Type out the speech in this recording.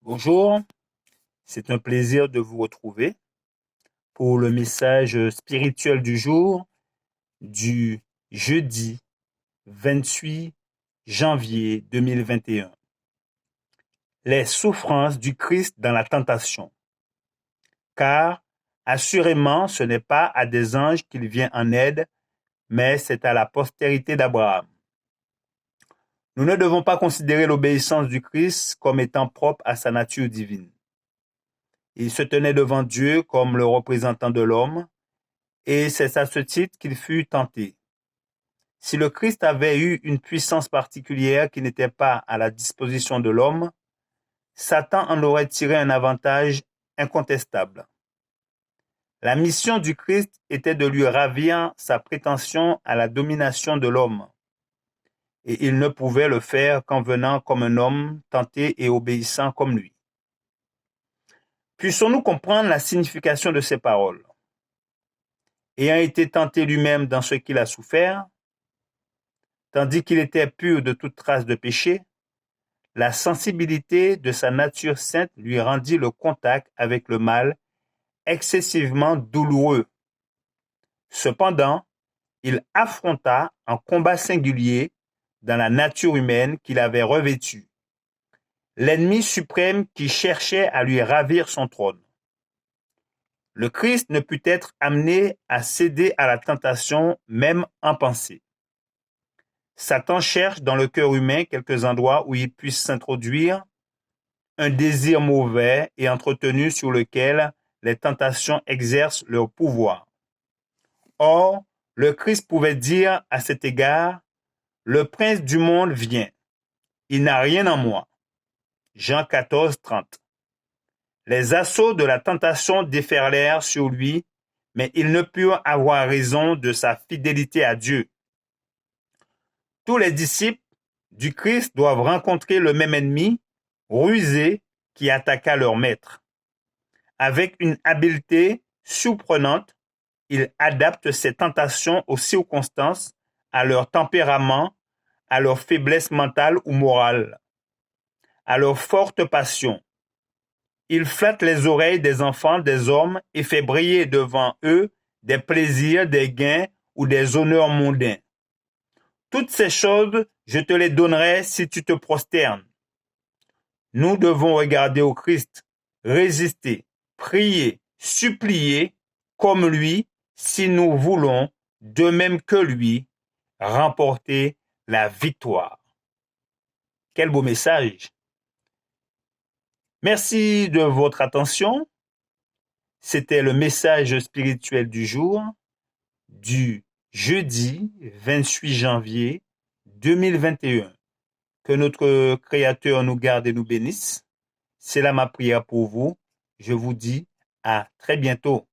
Bonjour, c'est un plaisir de vous retrouver pour le message spirituel du jour du jeudi 28 janvier 2021. Les souffrances du Christ dans la tentation. Car, assurément, ce n'est pas à des anges qu'il vient en aide, mais c'est à la postérité d'Abraham. Nous ne devons pas considérer l'obéissance du Christ comme étant propre à sa nature divine. Il se tenait devant Dieu comme le représentant de l'homme, et c'est à ce titre qu'il fut tenté. Si le Christ avait eu une puissance particulière qui n'était pas à la disposition de l'homme, Satan en aurait tiré un avantage incontestable. La mission du Christ était de lui ravir sa prétention à la domination de l'homme, et il ne pouvait le faire qu'en venant comme un homme tenté et obéissant comme lui. Puissions-nous comprendre la signification de ces paroles? Ayant été tenté lui-même dans ce qu'il a souffert, tandis qu'il était pur de toute trace de péché, la sensibilité de sa nature sainte lui rendit le contact avec le mal excessivement douloureux. Cependant, il affronta un combat singulier dans la nature humaine qu'il avait revêtue, l'ennemi suprême qui cherchait à lui ravir son trône. Le Christ ne put être amené à céder à la tentation même en pensée. Satan cherche dans le cœur humain quelques endroits où il puisse s'introduire un désir mauvais et entretenu sur lequel les tentations exercent leur pouvoir. Or, le Christ pouvait dire à cet égard, « Le prince du monde vient, il n'a rien en moi. » Jean 14, 30. Les assauts de la tentation déferlèrent sur lui, mais ils ne purent avoir raison de sa fidélité à Dieu. Tous les disciples du Christ doivent rencontrer le même ennemi, rusé, qui attaqua leur maître. Avec une habileté surprenante, il adapte ses tentations aux circonstances, à leur tempérament, à leur faiblesse mentale ou morale, à leur forte passion. Il flatte les oreilles des enfants, des hommes et fait briller devant eux des plaisirs, des gains ou des honneurs mondains. Toutes ces choses, je te les donnerai si tu te prosternes. Nous devons regarder au Christ, résister, prier, supplier comme lui si nous voulons, de même que lui, remporter la victoire. Quel beau message! Merci de votre attention. C'était le message spirituel du jour du jeudi 28 janvier 2021. Que notre Créateur nous garde et nous bénisse. C'est là ma prière pour vous. Je vous dis à très bientôt.